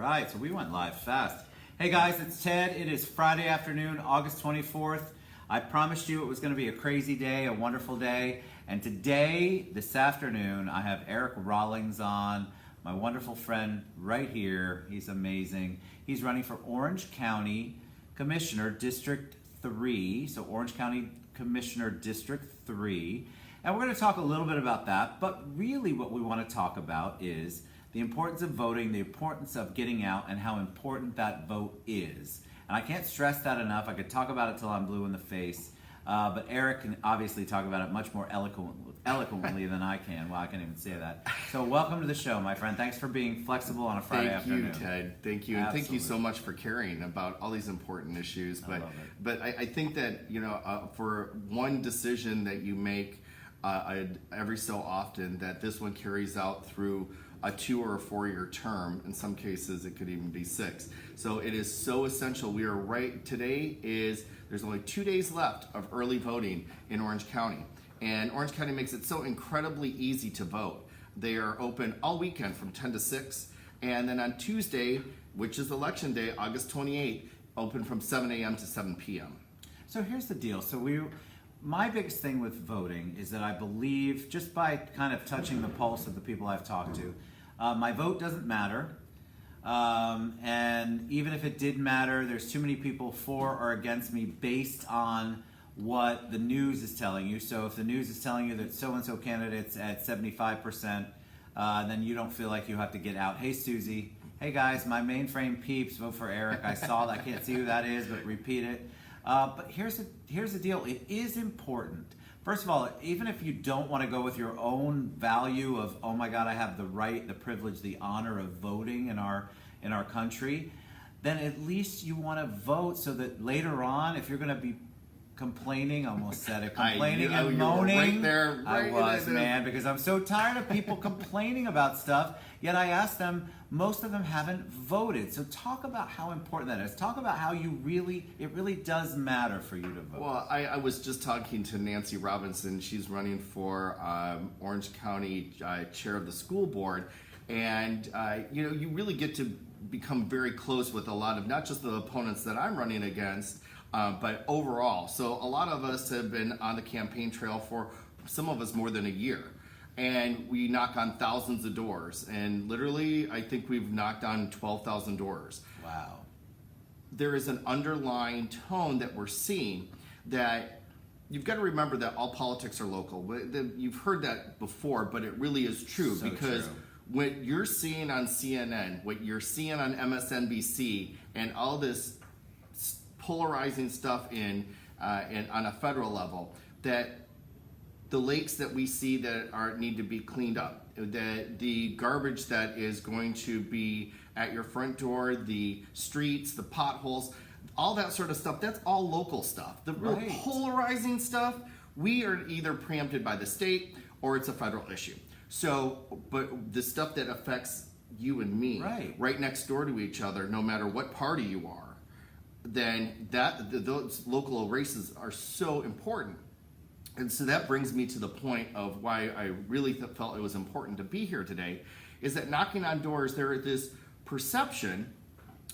right, so we went live fast. Hey guys, it's Ted. It is Friday afternoon, August 24th. I promised you it was going to be a crazy day, a wonderful day. And today, this afternoon, I have Eric Rawlings on, my wonderful friend right here. He's amazing. He's running for Orange County Commissioner District 3. So Orange County Commissioner District 3. And we're going to talk a little bit about that. But really what we want to talk about is the importance of voting, the importance of getting out, and how important that vote is. And I can't stress that enough. I could talk about it till I'm blue in the face. But Eric can obviously talk about it much more eloquently than I can. Well, I can't even say that. So welcome to the show, my friend. Thanks for being flexible on a Friday afternoon. Thank you, Ted. Thank you. And thank you so much for caring about all these important issues. But I think that, for one decision that you make every so often, that this one carries out through a 2 or a 4 year term. In some cases, it could even be 6. So it is so essential. We are there's only 2 days left of early voting in Orange County. And Orange County makes it so incredibly easy to vote. They are open all weekend from 10 to 6. And then on Tuesday, which is election day, August 28th, open from 7 a.m. to 7 p.m. So here's the deal. My biggest thing with voting is that I believe, just by kind of touching the pulse of the people I've talked to, my vote doesn't matter. And even if it did matter, there's too many people for or against me based on what the news is telling you. So if the news is telling you that so-and-so candidate's at 75%, then you don't feel like you have to get out. Hey, Susie. Hey, guys, my mainframe peeps, vote for Eric. I saw that. I can't see who that is, but repeat it. But here's the deal. It is important. First of all, even if you don't want to go with your own value of, oh my God, I have the right, the privilege, the honor of voting in our country, then at least you want to vote so that later on, if you're going to be complaining, almost said it, complaining and moaning. Right there, I was, man, because I'm so tired of people complaining about stuff. Yet I asked them, most of them haven't voted. So talk about how important that is. Talk about how it really does matter for you to vote. Well, I was just talking to Nancy Robinson. She's running for Orange County chair of the school board. And, you really get to become very close with a lot of, not just the opponents that I'm running against, but overall. So a lot of us have been on the campaign trail for, some of us, more than a year. And we knock on thousands of doors. And literally, I think we've knocked on 12,000 doors. Wow. There is an underlying tone that we're seeing that you've got to remember that all politics are local. You've heard that before, but it really is true. So because true. What you're seeing on CNN, what you're seeing on MSNBC, and all this polarizing stuff and on a federal level, that the lakes that we see that need to be cleaned up, the garbage that is going to be at your front door, the streets, the potholes, all that sort of stuff, that's all local stuff. The real polarizing stuff, we are either preempted by the state or it's a federal issue. So, but the stuff that affects you and me, right next door to each other, no matter what party you are, then those local races are so important. And so that brings me to the point of why I really felt it was important to be here today, is that knocking on doors, there is this perception,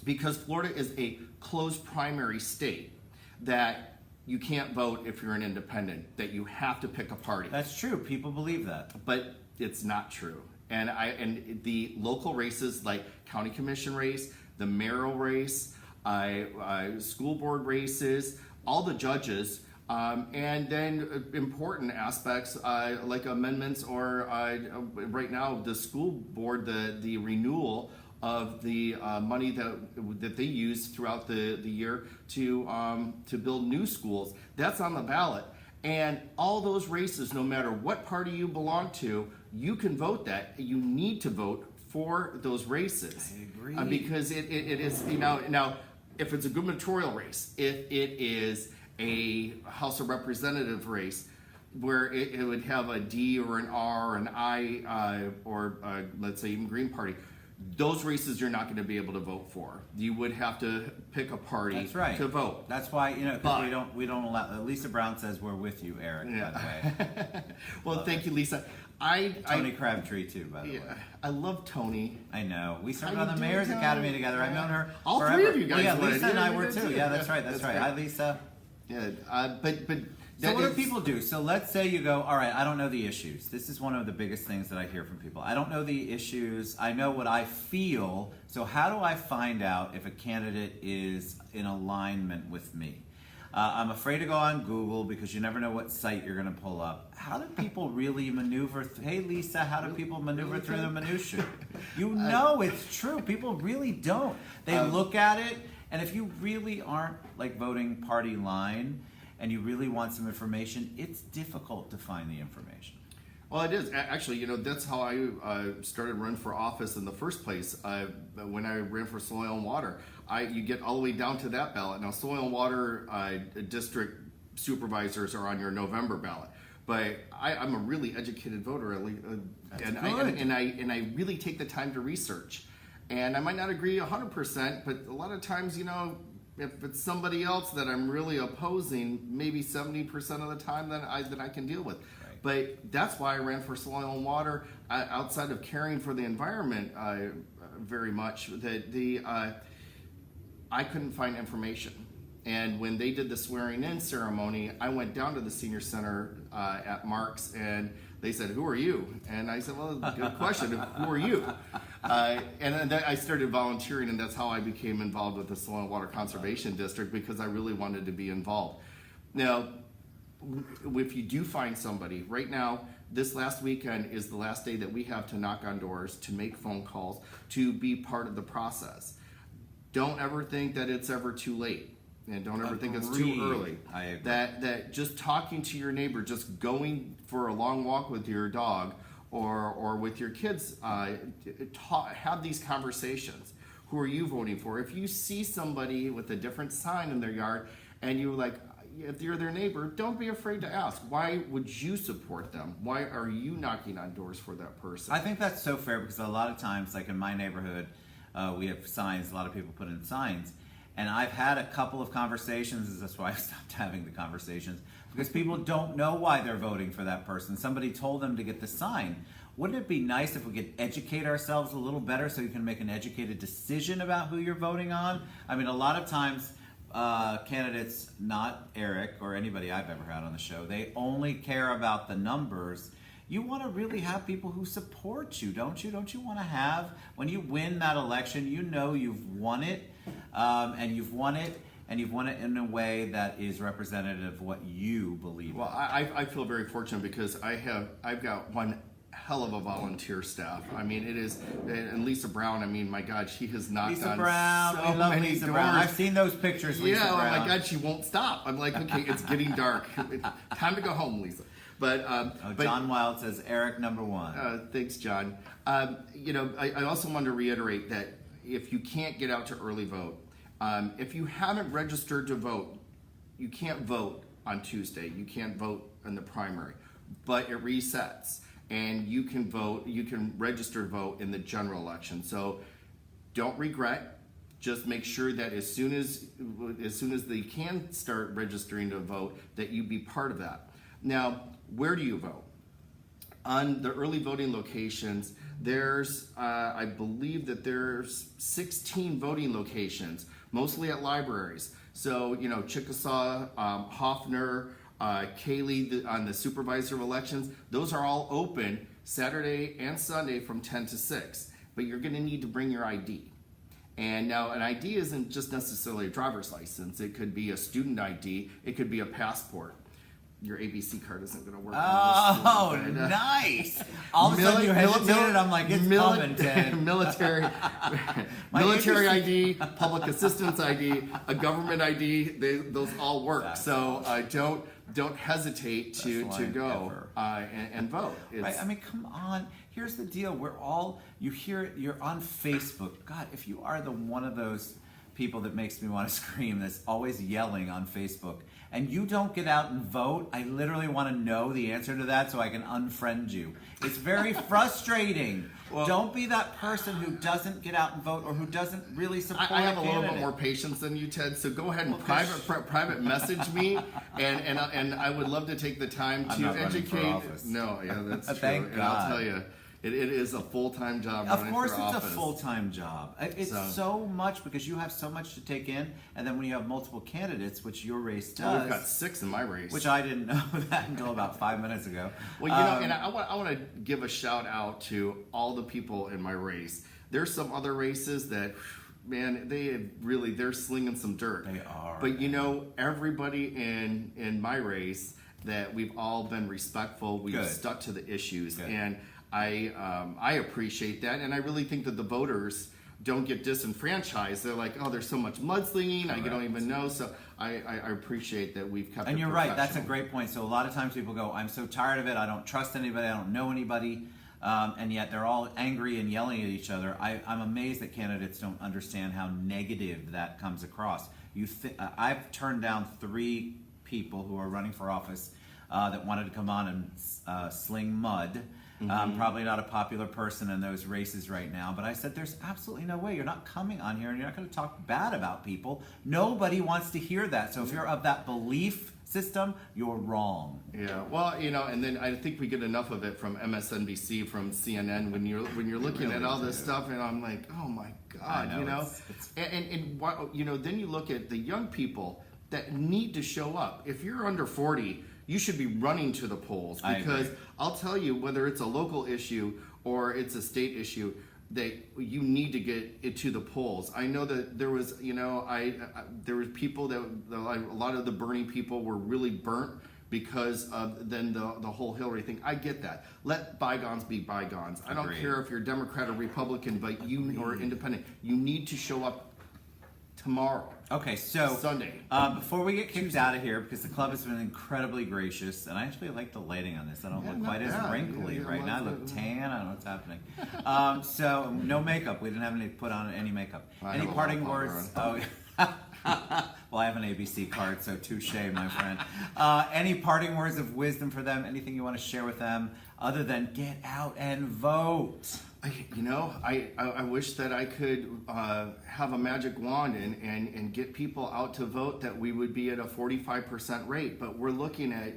because Florida is a closed primary state, that you can't vote if you're an independent, that you have to pick a party. That's true. People believe that. But it's not true. And the local races, like county commission race, the mayoral race, school board races, all the judges, and then important aspects like amendments or right now the school board, the renewal of the money that they use throughout the year to build new schools. That's on the ballot. And all those races, no matter what party you belong to, you can vote that. You need to vote for those races. I agree. Because it is, now, if it's a gubernatorial race, if it is a House of Representative race, where it would have a D or an R or an I, or let's say even Green Party, those races you're not going to be able to vote for. You would have to pick a party That's right. to vote. That's why, you know, 'cause But- we don't allow. Lisa Brown says we're with you, Eric. By the way, Well, thank you, Lisa. Tony Crabtree too. By the way, Yeah, I love Tony. I know. We served How on you the doing, Mayor's Tony? Academy together. I've known her All forever. three of you guys Oh, yeah, would. Lisa and Yeah, I you were did too. too. Yeah, that's right. That's That's right. great. Hi, Lisa. Yeah, but So that what do is- people do? So let's say you go, all right, I don't know the issues. This is one of the biggest things that I hear from people. I don't know the issues. I know what I feel. So how do I find out if a candidate is in alignment with me? I'm afraid to go on Google because you never know what site you're going to pull up. How do people really maneuver? Hey, Lisa, how do people maneuver through the minutia? You know it's true. People really don't. They look at it, and if you really aren't like voting party line, and you really want some information, it's difficult to find the information. Well, it is. Actually, you know, that's how I started running for office in the first place. When I ran for Soil and Water, you get all the way down to that ballot. Now, Soil and Water district supervisors are on your November ballot. But I'm a really educated voter, and I really take the time to research. And I might not agree 100%, but a lot of times, you know, if it's somebody else that I'm really opposing, maybe 70% of the time that I can deal with. Right. But that's why I ran for Soil and Water. Outside of caring for the environment very much, I couldn't find information. And when they did the swearing in ceremony, I went down to the senior center at Marks, and they said, "Who are you?" And I said, "Well, good question. Who are you?" And then I started volunteering, and that's how I became involved with the Soil and Water Conservation District, because I really wanted to be involved. Now, if you do find somebody, right now, this last weekend is the last day that we have to knock on doors, to make phone calls, to be part of the process. Don't ever think that it's ever too late. And don't ever think it's too early. I agree. That just talking to your neighbor, just going for a long walk with your dog or with your kids, have these conversations. Who are you voting for? If you see somebody with a different sign in their yard and you're like, if you're their neighbor, don't be afraid to ask. Why would you support them? Why are you knocking on doors for that person? I think that's so fair, because a lot of times, like in my neighborhood, we have signs. A lot of people put in signs. And I've had a couple of conversations, that's why I stopped having the conversations, because people don't know why they're voting for that person. Somebody told them to get the sign. Wouldn't it be nice if we could educate ourselves a little better so you can make an educated decision about who you're voting on? I mean, a lot of times, candidates, not Eric or anybody I've ever had on the show, they only care about the numbers. You want to really have people who support you, don't you? Don't you want to have, when you win that election, you know you've won it, and you've won it in a way that is representative of what you believe. Well, I feel very fortunate because I've got one hell of a volunteer staff. I mean, it is, and Lisa Brown, I mean, my God, she has knocked Lisa on Brown, so we love many Lisa doors. Brown. I've seen those pictures, Lisa Yeah, Brown. oh my God, she won't stop. I'm like, okay, it's getting dark. Time to go home, Lisa. But John Wild says Eric #1. Thanks, John. You know, I also want to reiterate that if you can't get out to early vote, if you haven't registered to vote, you can't vote on Tuesday. You can't vote in the primary, but it resets, and you can vote. You can register to vote in the general election. So don't regret. Just make sure that as soon as they can start registering to vote, that you be part of that. Now, where do you vote? On the early voting locations, there's, I believe that there's 16 voting locations, mostly at libraries. So, you know, Chickasaw, Hoffner, Kaylee on the supervisor of elections, those are all open Saturday and Sunday from 10 to 6. But you're going to need to bring your ID. And now an ID isn't just necessarily a driver's license. It could be a student ID. It could be a passport. Your ABC card isn't going to work. Oh, on this one, but, nice! All of a sudden you hesitated. I'm like, it's coming, Ted. Military ID, public assistance ID, a government ID. Those all work. That's So don't hesitate to go and vote. Right? I mean, come on. Here's the deal. You hear it. You're on Facebook. God, if you are one of those people that makes me want to scream, that's always yelling on Facebook, and you don't get out and vote, I literally want to know the answer to that so I can unfriend you. It's very frustrating. Well, don't be that person who doesn't get out and vote or who doesn't really support I have a little bit candidate. more patience than you, Ted. So go ahead and Well, private message me, and I would love to take the time I'm to not running for educate. office. No, yeah, that's true. Thank And God. I'll tell you, it is a full-time job. Of running course, for it's a office. full-time job. It's so much because you have so much to take in, and then when you have multiple candidates, which your race does, Well, we've got 6 in my race. which I didn't know that until about 5 minutes ago. Well, you know, and I want to give a shout out to all the people in my race. There's some other races that, man, they're slinging some dirt. They are. But you know, everybody in my race, that we've all been respectful. We've Good. stuck to the issues, Good. and I appreciate that. And I really think that the voters don't get disenfranchised. They're like, oh, there's so much mudslinging. I don't even know. So I appreciate that we've kept. And it you're right. That's a professional. great point. So a lot of times people go, "I'm so tired of it. I don't trust anybody. I don't know anybody," and yet they're all angry and yelling at each other. I'm amazed that candidates don't understand how negative that comes across. I've turned down 3 people who are running for office that wanted to come on and sling mud. Probably not a popular person in those races right now, but I said there's absolutely no way. You're not coming on here and you're not going to talk bad about people. Nobody wants to hear that. So if you're of that belief system, you're wrong. Yeah, well, you know, and then I think we get enough of it from MSNBC, from CNN, when you're looking at all this stuff, and I'm like, oh my God, I know, you know, it's- and what, you know, then you look at the young people that need to show up. If you're under 40, you should be running to the polls, I because agree. I'll tell you, whether it's a local issue or it's a state issue, that you need to get it to the polls. I know that there was, you know, there was people that a lot of the Bernie people were really burnt because of then the whole Hillary thing. I get that. Let bygones be bygones. I don't Agreed. care if you're Democrat or Republican, but you or independent, you need to show up tomorrow. Okay, so Sunday. before we get kicked out of here, because the club has been incredibly gracious, and I actually like the lighting on this. I don't Yeah, look not quite as bad. wrinkly Yeah, right now. I well, look tan. I don't know what's happening. So no makeup. We didn't have any put on any makeup. I Any have a parting lot of words? powder Oh. Well, I have an ABC card, so touche, my friend. Any parting words of wisdom for them? Anything you want to share with them other than get out and vote? You know, I wish that I could have a magic wand and get people out to vote, that we would be at a 45% rate, but we're looking at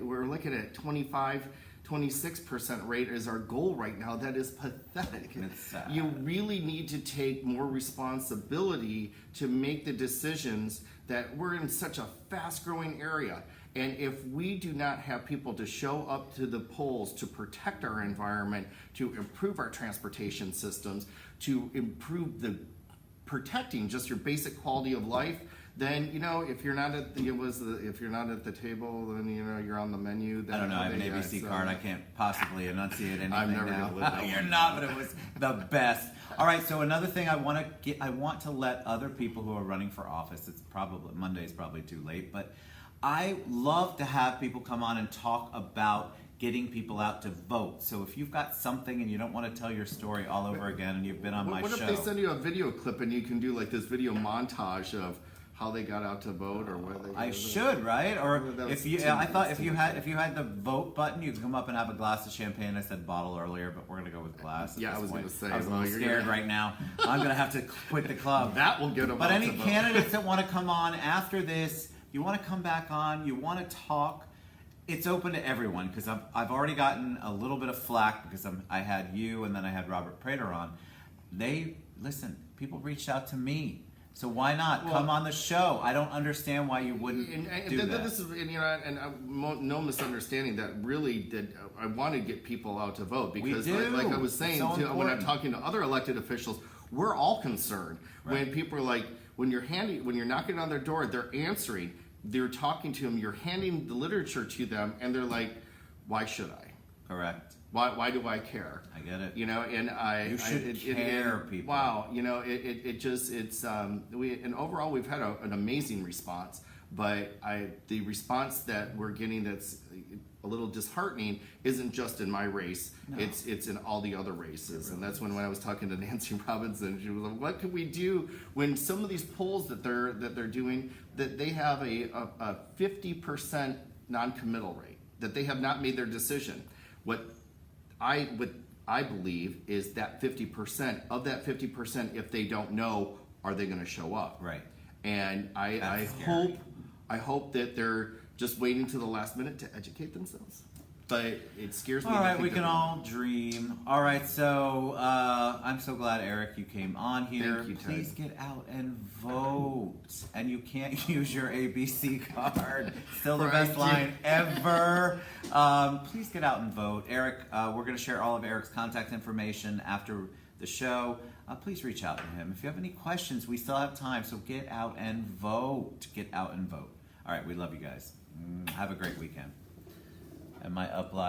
26% rate as our goal right now. That is pathetic. It's sad. You really need to take more responsibility to make the decisions, that we're in such a fast growing area. And if we do not have people to show up to the polls to protect our environment, to improve our transportation systems, to improve protecting just your basic quality of life, then, you know, if you're not at if you're not at the table, then, you know, you're on the menu. Then I don't know. I have an ABC card. I can't possibly enunciate anything I'm never now. gonna live that You're one. not, but it was the best. All right. So another thing I want to let other people who are running for office. It's probably Monday is probably too late, but I love to have people come on and talk about getting people out to vote. So if you've got something and you don't want to tell your story all over again, and you've been on my What show, if they send you a video clip and you can do like this video montage of how they got out to vote, or where they? I should, right? Or Well, that if was you, too- I thought that's if too you much had the vote button, you could come up and have a glass of champagne. I said bottle earlier, but we're gonna go with glass. at Yeah, I this was point. gonna say, I was a well, little you're scared gonna- right now. I'm gonna have to quit the club. That will get them. But out any to vote. candidates that want to come on after this, you want to come back on, you want to talk, it's open to everyone, because I've already gotten a little bit of flack because I had you and then I had Robert Prater on. People reached out to me. So why not come on the show? I don't understand why you wouldn't do that. This is, and, you know, and no misunderstanding that really did. I want to get people out to vote, because, do. like I was saying, So when I'm important. talking to other elected officials, we're all concerned when people are like, when you're knocking on their door, they're answering, they're talking to them, you're handing the literature to them, and they're like, "Why should I? Correct. Why do I care?" I get it. You know, and You should care, people. Wow, you know, and overall we've had an amazing response, but the response that we're getting, that's a little disheartening isn't just in my race, it's in all the other races. And that's when I was talking to Nancy Robinson, she was like, what could we do when some of these polls that they're doing, that they have a 50% non-committal rate, that they have not made their decision. What I believe is that 50%, of that 50%, if they don't know, are they going to show up? Right. And I hope that they're just waiting to the last minute to educate themselves. But it scares me. All to right, think we that can they- all dream. All right, so I'm so glad, Eric, you came on here. Thank you, Ted. Please get out and vote. And you can't use your ABC card. Still the best Thank you. line ever. Please get out and vote. Eric, we're going to share all of Eric's contact information after the show. Please reach out to him. If you have any questions, we still have time, so get out and vote. Get out and vote. All right, we love you guys. Have a great weekend. Am I up live?